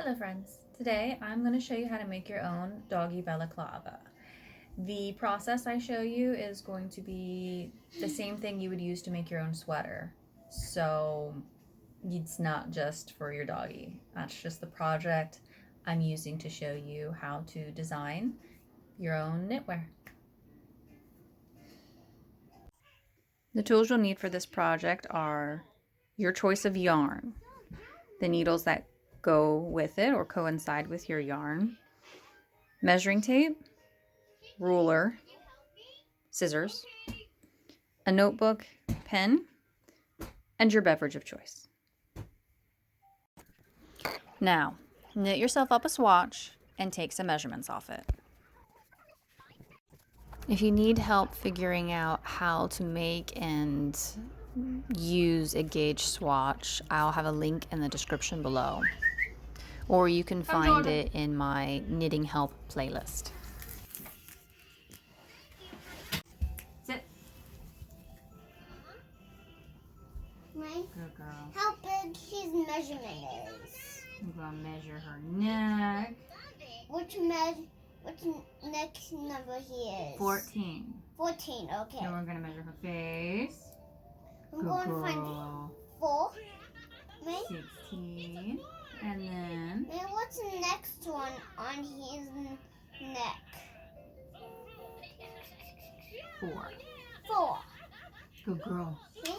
Hello friends, today I'm going to show you how to make your own doggy balaclava. The process I show you is going to be the same thing you would use to make your own sweater. So it's not just for your doggy. That's just the project I'm using to show you how to design your own knitwear. The tools you'll need for this project are your choice of yarn, the needles that go with it or coincide with your yarn, measuring tape, ruler, scissors, a notebook, pen, and your beverage of choice. Now, knit yourself up a swatch and take some measurements off it. If you need help figuring out how to make and use a gauge swatch, I'll have a link in the description below. Or you can find it in my knitting help playlist. Sit. Good girl. How big his measurement is. I'm gonna measure her neck. Which next number he is? 14. 14, okay. Then we're gonna measure her face. I'm going to find 4. Right? 16. And then... And what's the next one on his neck? 4. 4. Good girl. Okay.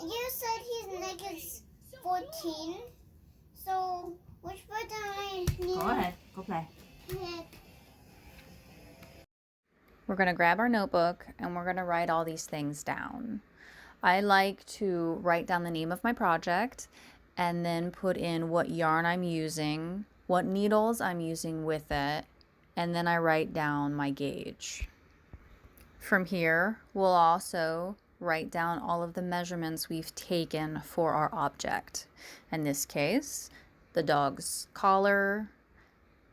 You said his neck is 14. So, which part do I need? Go ahead. Go play. Neck. We're going to grab our notebook and we're going to write all these things down. I like to write down the name of my project and then put in what yarn I'm using, what needles I'm using with it, and then I write down my gauge. From here, we'll also write down all of the measurements we've taken for our object. In this case, the dog's collar,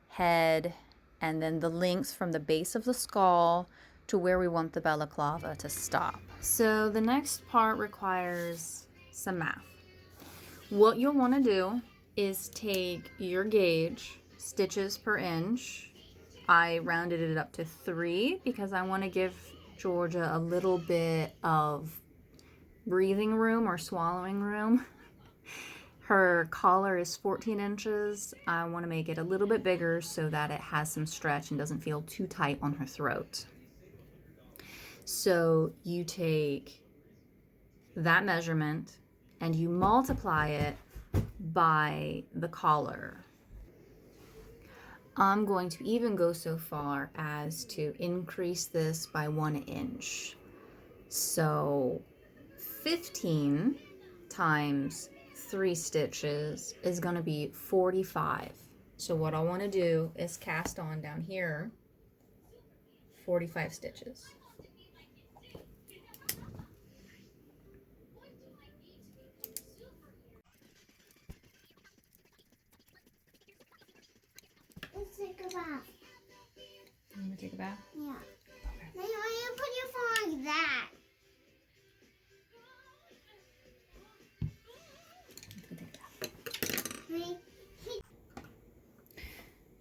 head, and then the length from the base of the skull to where we want the balaclava to stop. So the next part requires some math. What you'll want to do is take your gauge, stitches per inch. I rounded it up to 3 because I want to give Georgia a little bit of breathing room or swallowing room. Her collar is 14 inches. I want to make it a little bit bigger so that it has some stretch and doesn't feel too tight on her throat. So you take that measurement and you multiply it by the collar. I'm going to even go so far as to increase this by 1 inch. So 15 times 3 stitches is going to be 45. So what I want to do is cast on down here 45 stitches. Let's take a bath. You want to take a bath? Yeah. Okay. Now you put your phone like that. Let's go take a bath. Ready?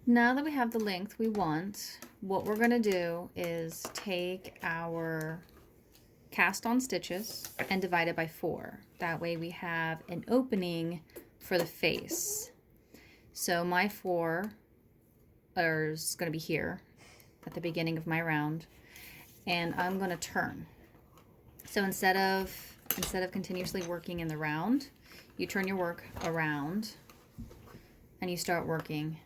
Now that we have the length we want, what we're going to do is take our cast on stitches and divide it by 4. That way we have an opening for the face. So my 4 is going to be here at the beginning of my round, and I'm going to turn. So instead of continuously working in the round, you turn your work around and you start working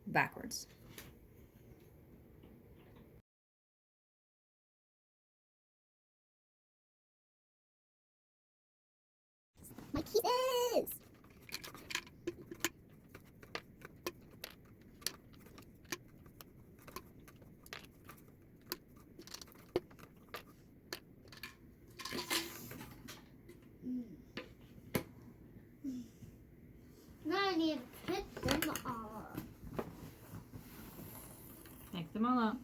backwards. My kisses! Now I need to pick them all up. Pick them all up.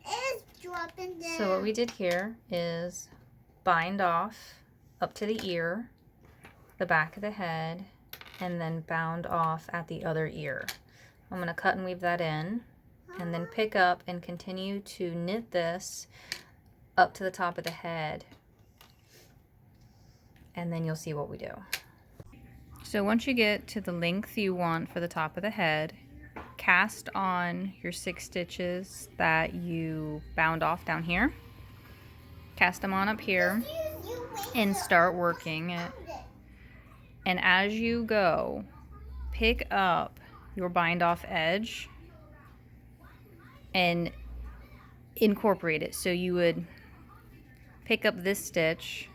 It's dropping down. So what we did here is bind off up to the ear, the back of the head, and then bound off at the other ear. I'm going to cut and weave that in, and then pick up and continue to knit this up to the top of the head, and then you'll see what we do. So once you get to the length you want for the top of the head, cast on your 6 stitches that you bound off down here, cast them on up here, and start working it. And as you go, pick up your bind off edge and incorporate it. So you would pick up this stitch.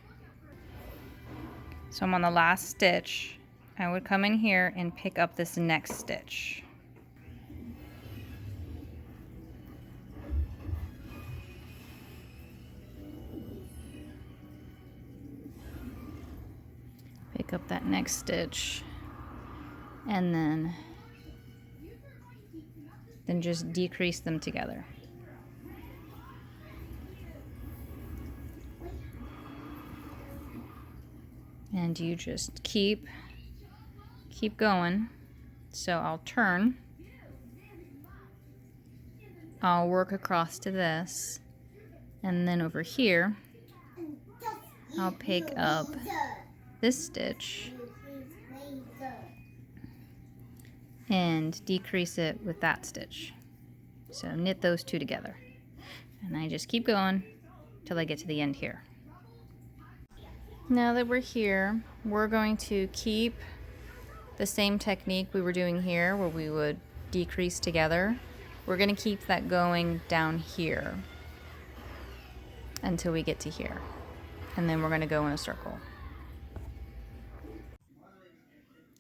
So I'm on the last stitch. I would come in here and pick up this next stitch. Pick up that next stitch, and then just decrease them together. And you just keep going. So I'll turn, I'll work across to this, and then over here I'll pick up this stitch and decrease it with that stitch. So knit those two together, and I just keep going till I get to the end here. Now that we're here, we're going to keep the same technique we were doing here where we would decrease together. We're going to keep that going down here until we get to here, and then we're going to go in a circle.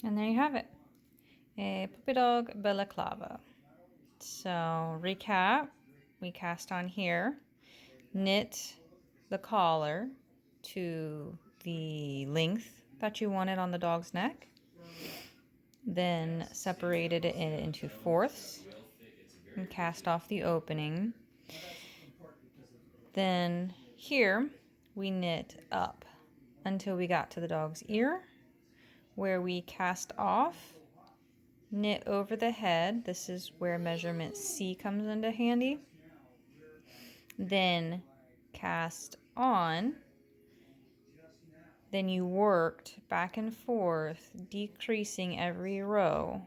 And there you have it, a puppy dog balaclava. So recap, we cast on here, knit the collar to the length that you wanted on the dog's neck, then separated it into fourths and cast off the opening. Then here we knit up until we got to the dog's ear, where we cast off, knit over the head. This is where measurement C comes into handy. Then cast on. Then you worked back and forth, decreasing every row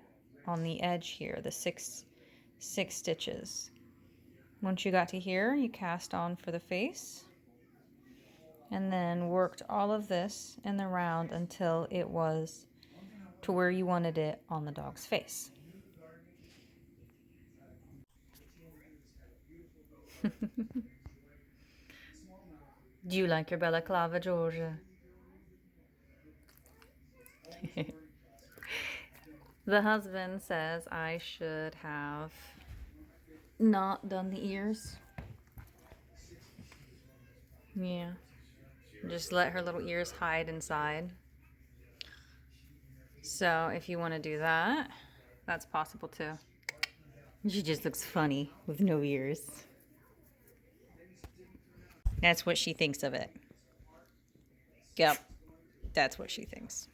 on the edge here, the six stitches. Once you got to here, you cast on for the face, and then worked all of this in the round until it was to where you wanted it on the dog's face. Do you like your balaclava, Georgia? The husband says I should have not done the ears. Yeah. Just let her little ears hide inside. So if you want to do that, that's possible too. She just looks funny with no ears. That's what she thinks of it. Yep, that's what she thinks.